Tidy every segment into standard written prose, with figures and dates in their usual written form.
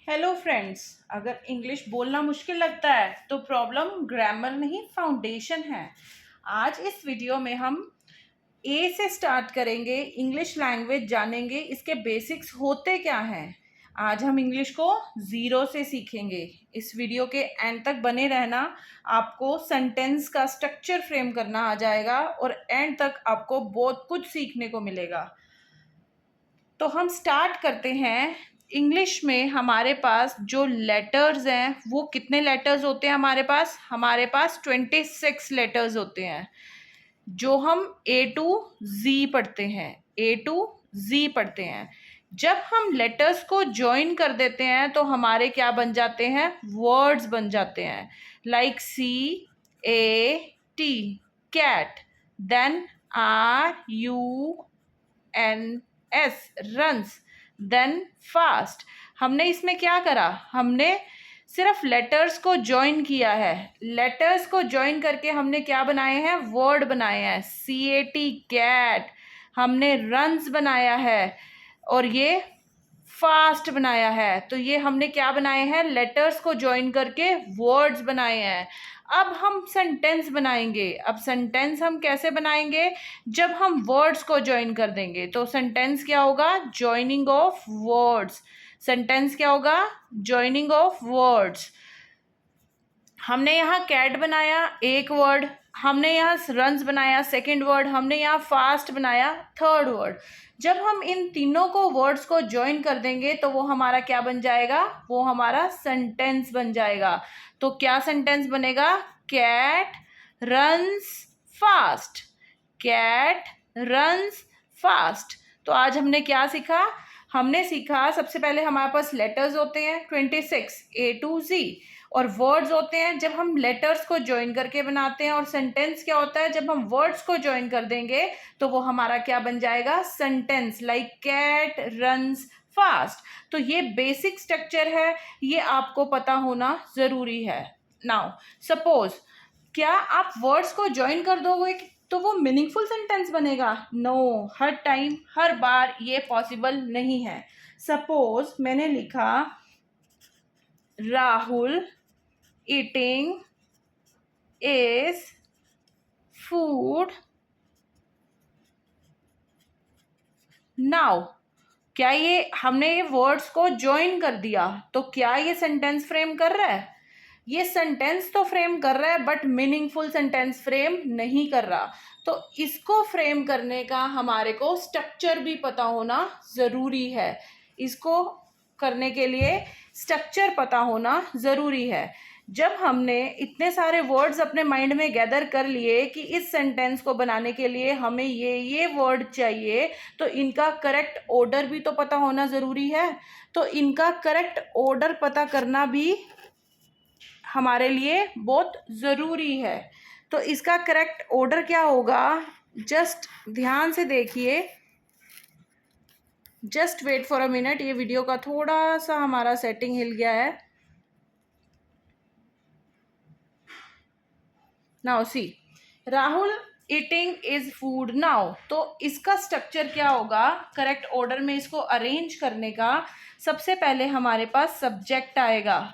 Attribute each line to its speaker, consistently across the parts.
Speaker 1: Hello friends. अगर English बोलना मुश्किल लगता है तो प्रॉब्लम ग्रामर नहीं, फाउंडेशन है। आज इस वीडियो में हम ए से स्टार्ट करेंगे, इंग्लिश लैंग्वेज जानेंगे, इसके बेसिक्स होते क्या हैं। आज हम इंग्लिश को ज़ीरो से सीखेंगे। इस वीडियो के एंड तक बने रहना, आपको सेंटेंस का स्ट्रक्चर फ्रेम करना आ जाएगा और एंड तक आपको बहुत कुछ सीखने को मिलेगा। तो हम स्टार्ट करते हैं। इंग्लिश में हमारे पास जो लेटर्स हैं वो कितने लेटर्स होते हैं? हमारे पास 26 लेटर्स होते हैं जो हम ए टू जी पढ़ते हैं। ए टू जी पढ़ते हैं। जब हम लेटर्स को ज्वाइन कर देते हैं तो हमारे क्या बन जाते हैं? वर्ड्स बन जाते हैं। Like CAT, cat. Then RUNS, runs. Then fast. हमने इसमें क्या करा? हमने सिर्फ लेटर्स को ज्वाइन किया है। लेटर्स को ज्वाइन करके हमने क्या बनाए हैं? वर्ड बनाए हैं। CAT, cat. हमने रन्स बनाया है और ये फास्ट बनाया है। तो ये हमने क्या बनाए हैं? लेटर्स को ज्वाइन करके वर्ड्स बनाए हैं। अब हम सेंटेंस बनाएंगे। अब सेंटेंस हम कैसे बनाएंगे? जब हम वर्ड्स को ज्वाइन कर देंगे तो सेंटेंस क्या होगा? Joining of words. सेंटेंस क्या होगा? Joining of words. हमने यहाँ कैट बनाया, एक वर्ड। हमने यहाँ रन्स बनाया, सेकंड वर्ड। हमने यहाँ फास्ट बनाया, थर्ड वर्ड। जब हम इन तीनों को वर्ड्स को ज्वाइन कर देंगे तो वो हमारा क्या बन जाएगा? वो हमारा सेंटेंस बन जाएगा। तो क्या सेंटेंस बनेगा? Cat runs fast. Cat runs fast. तो आज हमने क्या सीखा? हमने सीखा सबसे पहले हमारे पास लेटर्स होते हैं 26 A to Z और वर्ड्स होते हैं जब हम लेटर्स को ज्वाइन करके बनाते हैं। और सेंटेंस क्या होता है? जब हम वर्ड्स को ज्वाइन कर देंगे तो वो हमारा क्या बन जाएगा? Sentence. Like cat runs fast. तो ये बेसिक स्ट्रक्चर है, ये आपको पता होना जरूरी है। नाउ सपोज, क्या आप वर्ड्स को ज्वाइन कर दोगे तो वो मीनिंगफुल सेंटेंस बनेगा? नो, हर टाइम हर बार ये पॉसिबल नहीं है। सपोज मैंने लिखा Rahul eating is food now। क्या ये हमने ये वर्ड्स को ज्वाइन कर दिया तो क्या ये सेंटेंस फ्रेम कर रहा है? ये सेंटेंस तो फ्रेम कर रहा है बट मीनिंगफुल सेंटेंस फ्रेम नहीं कर रहा। तो इसको फ्रेम करने का हमारे को स्ट्रक्चर भी पता होना जरूरी है। इसको करने के लिए स्ट्रक्चर पता होना जरूरी है। जब हमने इतने सारे वर्ड्स अपने माइंड में गैदर कर लिए कि इस सेंटेंस को बनाने के लिए हमें ये वर्ड चाहिए, तो इनका करेक्ट ऑर्डर भी तो पता होना ज़रूरी है। तो इनका करेक्ट ऑर्डर पता करना भी हमारे लिए बहुत ज़रूरी है। तो इसका करेक्ट ऑर्डर क्या होगा? जस्ट ध्यान से देखिए। Just wait for a minute. ये वीडियो का थोड़ा सा हमारा सेटिंग हिल गया है। Now see, Rahul eating is food now. तो इसका स्ट्रक्चर क्या होगा? करेक्ट ऑर्डर में इसको अरेंज करने का, सबसे पहले हमारे पास सब्जेक्ट आएगा।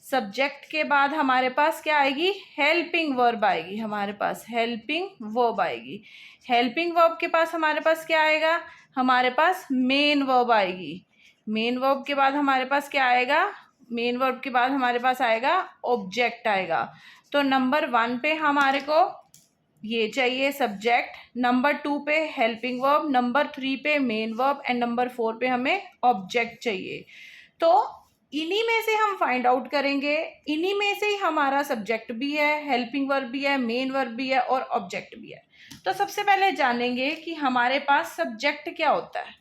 Speaker 1: सब्जेक्ट के बाद हमारे पास क्या आएगी? हेल्पिंग वर्ब आएगी। हमारे पास हेल्पिंग वर्ब आएगी। हेल्पिंग वर्ब के पास हमारे पास क्या आएगा? हमारे पास मेन वर्ब आएगी। मेन वर्ब के बाद हमारे पास क्या आएगा? मेन वर्ब के बाद हमारे पास आएगा ऑब्जेक्ट आएगा। तो नंबर 1 पे हमारे को ये चाहिए सब्जेक्ट, नंबर 2 पे हेल्पिंग वर्ब, नंबर 3 पे मेन वर्ब एंड नंबर 4 पे हमें ऑब्जेक्ट चाहिए। तो इन्हीं में से हम फाइंड आउट करेंगे। इन्हीं में से ही हमारा सब्जेक्ट भी है, हेल्पिंग वर्ब भी है, मेन वर्ब भी है और ऑब्जेक्ट भी है। तो सबसे पहले जानेंगे कि हमारे पास सब्जेक्ट क्या होता है।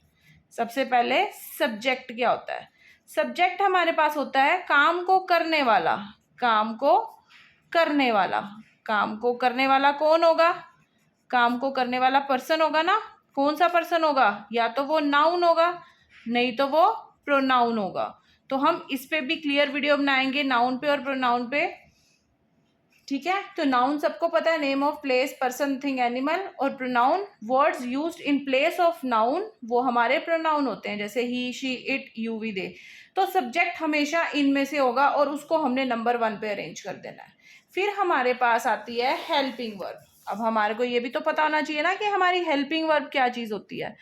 Speaker 1: सबसे पहले सब्जेक्ट क्या होता है? सब्जेक्ट हमारे पास होता है काम को करने वाला। काम को करने वाला। काम को करने वाला कौन होगा? काम को करने वाला पर्सन होगा ना। कौन सा पर्सन होगा? या तो वो नाउन होगा, नहीं तो वो प्रोनाउन होगा। तो हम इस पे भी क्लियर वीडियो बनाएंगे, नाउन पे और प्रोनाउन पे। ठीक है। तो नाउन सबको पता है, name of place, person, thing, animal. और pronoun words used in place of noun, वो हमारे प्रोनाउन होते हैं, जैसे he, she, it, you, we, they. तो सब्जेक्ट हमेशा इनमें से होगा और उसको हमने नंबर 1 पे अरेंज कर देना है। फिर हमारे पास आती है हेल्पिंग वर्ब। अब हमारे को ये भी तो पता होना चाहिए ना कि हमारी हेल्पिंग वर्ब क्या चीज़ होती है।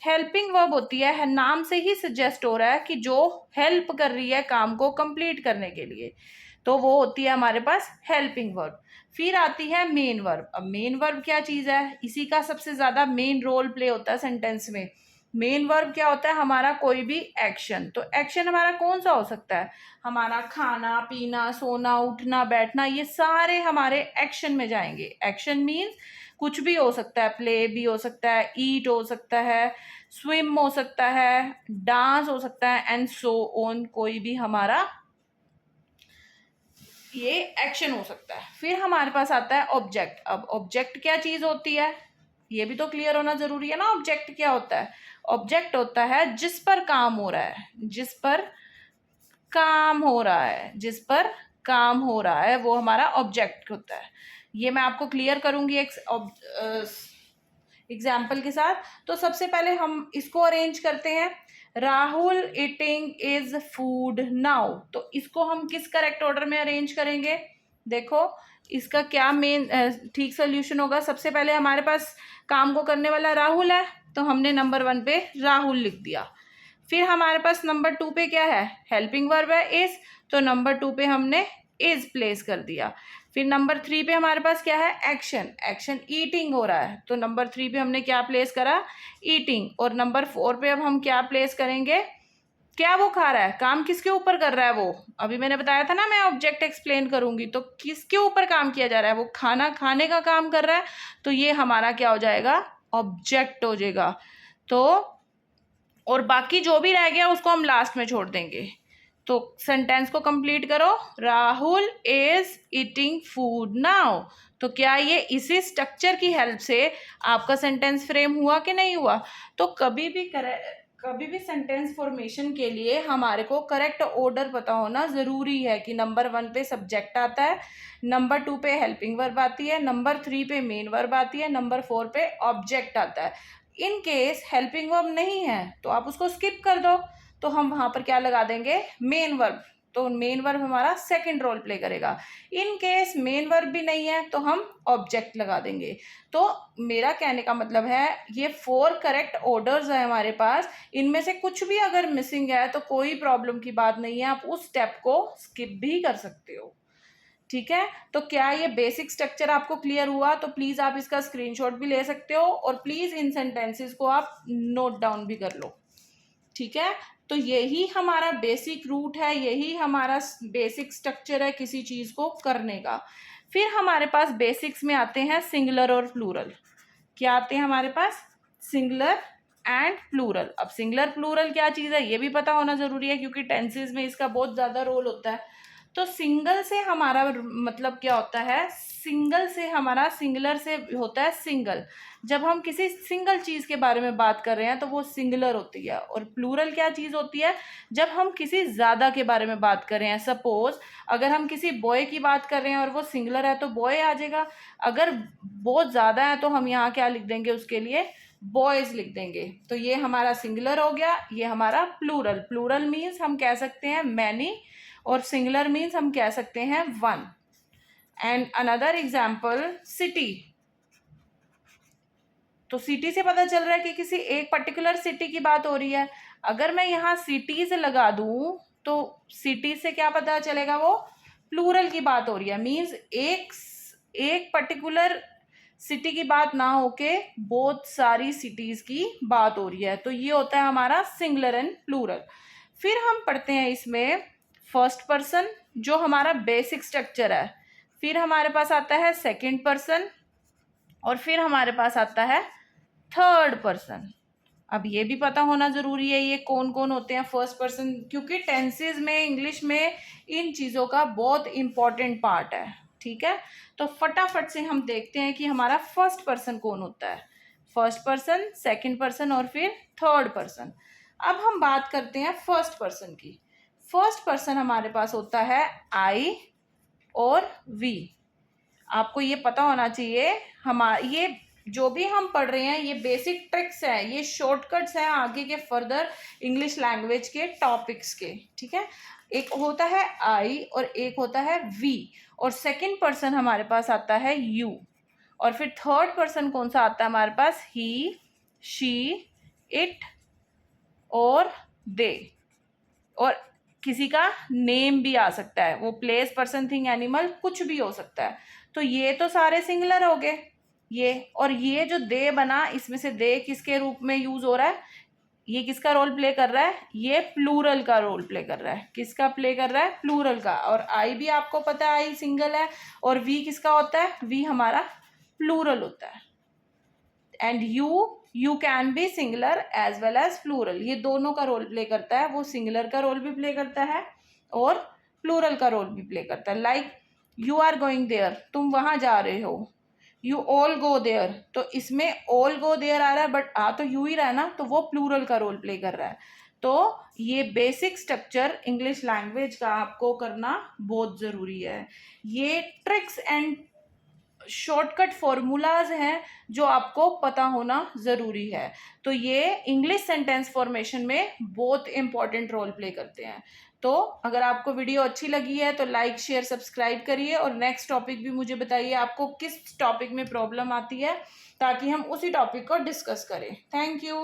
Speaker 1: हेल्पिंग वर्ब होती है, नाम से ही सजेस्ट हो रहा है कि जो हेल्प कर रही है काम को कंप्लीट करने के लिए, तो वो होती है हमारे पास हेल्पिंग वर्ब। फिर आती है मेन वर्ब। अब मेन वर्ब क्या चीज़ है, इसी का सबसे ज़्यादा मेन रोल प्ले होता है सेंटेंस में। मेन वर्ब क्या होता है, हमारा कोई भी एक्शन। तो एक्शन हमारा कौन सा हो सकता है, हमारा खाना पीना सोना उठना बैठना, ये सारे हमारे एक्शन में जाएंगे। एक्शन मीन्स कुछ भी हो सकता है, प्ले भी हो सकता है, ईट हो सकता है, स्विम हो सकता है, डांस हो सकता है, एंड सो ऑन, कोई भी हमारा ये एक्शन हो सकता है। फिर हमारे पास आता है ऑब्जेक्ट। अब ऑब्जेक्ट क्या चीज होती है, ये भी तो क्लियर होना जरूरी है ना। ऑब्जेक्ट क्या होता है, ऑब्जेक्ट होता है जिस पर काम हो रहा है, जिस पर काम हो रहा है, जिस पर काम हो रहा है वो हमारा ऑब्जेक्ट होता है। ये मैं आपको क्लियर करूंगी एक एग्जाम्पल के साथ। तो सबसे पहले हम इसको अरेंज करते हैं, Rahul eating is food now. तो इसको हम किस करेक्ट ऑर्डर में अरेंज करेंगे, देखो इसका क्या मेन ठीक सोल्यूशन होगा। सबसे पहले हमारे पास काम को करने वाला राहुल है, तो हमने नंबर 1 पे राहुल लिख दिया। फिर हमारे पास नंबर 2 पे क्या है, हेल्पिंग वर्ब है इज, तो नंबर 2 पे हमने इज प्लेस कर दिया। फिर नंबर 3 पे हमारे पास क्या है, एक्शन। एक्शन ईटिंग हो रहा है, तो नंबर 3 पे हमने क्या प्लेस करा, ईटिंग। और नंबर 4 पे अब हम क्या प्लेस करेंगे, क्या वो खा रहा है, काम किसके ऊपर कर रहा है वो। अभी मैंने बताया था ना मैं ऑब्जेक्ट एक्सप्लेन करूंगी, तो किसके ऊपर काम किया जा रहा है, वो खाना खाने का काम कर रहा है, तो ये हमारा क्या हो जाएगा, ऑब्जेक्ट हो जाएगा। तो और बाकी जो भी रह गया उसको हम लास्ट में छोड़ देंगे। तो सेंटेंस को कंप्लीट करो, Rahul is eating food now. तो क्या ये इसी स्ट्रक्चर की हेल्प से आपका सेंटेंस फ्रेम हुआ कि नहीं हुआ। तो कभी भी सेंटेंस फॉर्मेशन के लिए हमारे को करेक्ट ऑर्डर पता होना जरूरी है कि नंबर 1 पे सब्जेक्ट आता है, नंबर 2 पे हेल्पिंग वर्ब आती है, नंबर 3 पे मेन वर्ब आती है, नंबर 4 पे ऑब्जेक्ट आता है। इन केस हेल्पिंग वर्ब नहीं है तो आप उसको स्किप कर दो, तो हम वहां पर क्या लगा देंगे, मेन वर्ब। तो मेन वर्ब हमारा सेकंड रोल प्ले करेगा। इन केस मेन वर्ब भी नहीं है तो हम ऑब्जेक्ट लगा देंगे। तो मेरा कहने का मतलब है ये 4 करेक्ट ऑर्डर्स है हमारे पास, इनमें से कुछ भी अगर मिसिंग है तो कोई प्रॉब्लम की बात नहीं है, आप उस स्टेप को स्किप भी कर सकते हो। ठीक है, तो क्या ये बेसिक स्ट्रक्चर आपको क्लियर हुआ, तो प्लीज आप इसका स्क्रीनशॉट भी ले सकते हो और प्लीज इन सेंटेंसेस को आप नोट डाउन भी कर लो। ठीक है, तो यही हमारा बेसिक रूट है, यही हमारा बेसिक स्ट्रक्चर है किसी चीज को करने का। फिर हमारे पास बेसिक्स में आते हैं सिंगुलर और प्लूरल। क्या आते हैं हमारे पास, सिंगुलर एंड प्लूरल। अब सिंगुलर प्लूरल क्या चीज है ये भी पता होना जरूरी है क्योंकि टेंसेस में इसका बहुत ज्यादा रोल होता है। तो सिंगल से हमारा मतलब क्या होता है, सिंगल से हमारा सिंगुलर से होता है सिंगल। जब हम किसी सिंगल चीज के बारे में बात कर रहे हैं तो वो सिंगुलर होती है। और प्लूरल क्या चीज होती है, जब हम किसी ज्यादा के बारे में बात कर रहे हैं। सपोज अगर हम किसी बॉय की बात कर रहे हैं और वो सिंगुलर है तो बॉय आ जाएगा, अगर बहुत ज्यादा है तो हम यहाँ क्या लिख देंगे उसके लिए, बॉयज लिख देंगे। तो ये हमारा सिंगुलर हो गया, ये हमारा प्लूरल। प्लूरल मीन्स हम कह सकते हैं मैनी और सिंगुलर मीन्स हम कह सकते हैं one. And another example city. तो सिटी से पता चल रहा है कि किसी एक पर्टिकुलर सिटी की बात हो रही है। अगर मैं यहाँ सिटीज लगा दूं तो सिटी से क्या पता चलेगा, वो प्लूरल की बात हो रही है। मीन्स एक पर्टिकुलर सिटी की बात ना होके बहुत सारी सिटीज की बात हो रही है। तो ये होता है हमारा सिंगुलर एंड प्लूरल। फिर हम पढ़ते हैं इसमें फर्स्ट पर्सन जो हमारा बेसिक स्ट्रक्चर है, फिर हमारे पास आता है सेकंड पर्सन और फिर हमारे पास आता है थर्ड पर्सन। अब ये भी पता होना जरूरी है ये कौन कौन होते हैं फर्स्ट पर्सन, क्योंकि टेंसेज में इंग्लिश में इन चीजों का बहुत इंपॉर्टेंट पार्ट है। ठीक है, तो फटाफट से हम देखते हैं कि हमारा फर्स्ट पर्सन कौन होता है। फर्स्ट पर्सन, सेकंड पर्सन और फिर थर्ड पर्सन। अब हम बात करते हैं फर्स्ट पर्सन की। फर्स्ट पर्सन हमारे पास होता है आई और वी। आपको ये पता होना चाहिए, हमारा ये जो भी हम पढ़ रहे हैं ये बेसिक ट्रिक्स हैं, ये शॉर्टकट्स हैं आगे के फर्दर इंग्लिश लैंग्वेज के टॉपिक्स के, ठीक है। एक होता है आई और एक होता है वी, और सेकंड पर्सन हमारे पास आता है यू, और फिर थर्ड पर्सन कौन सा आता है हमारे पास, ही, शी, इट और दे, और किसी का नेम भी आ सकता है, वो प्लेस, पर्सन, थिंग, एनिमल कुछ भी हो सकता है। तो ये तो सारे सिंगुलर हो गए ये, और ये जो दे बना इसमें से दे किसके रूप में यूज हो रहा है, ये किसका रोल प्ले कर रहा है, ये प्लूरल का रोल प्ले कर रहा है। किसका प्ले कर रहा है, प्लूरल का। और आई भी आपको पता है आई सिंगल है, और वी किसका होता है, वी हमारा प्लूरल होता है। And you can be singular as well as plural, ये दोनों का रोल प्ले करता है, वो सिंगुलर का रोल भी प्ले करता है और प्लूरल का रोल भी प्ले करता है। Like you are going there, तुम वहां जा रहे हो, यू ऑल गो देयर, तो इसमें ऑल गो देयर आ रहा है बट आ तो यू ही रहा है ना, तो वो प्लूरल का रोल प्ले कर रहा है। तो ये बेसिक स्ट्रक्चर इंग्लिश लैंग्वेज का आपको करना बहुत ज़रूरी है। ये ट्रिक्स एंड शॉर्टकट फॉर्मूलाज हैं जो आपको पता होना ज़रूरी है। तो ये इंग्लिश सेंटेंस फॉर्मेशन में बहुत इंपॉर्टेंट रोल प्ले करते हैं। तो अगर आपको वीडियो अच्छी लगी है तो लाइक शेयर सब्सक्राइब करिए, और नेक्स्ट टॉपिक भी मुझे बताइए आपको किस टॉपिक में प्रॉब्लम आती है, ताकि हम उसी टॉपिक को डिस्कस करें। Thank you.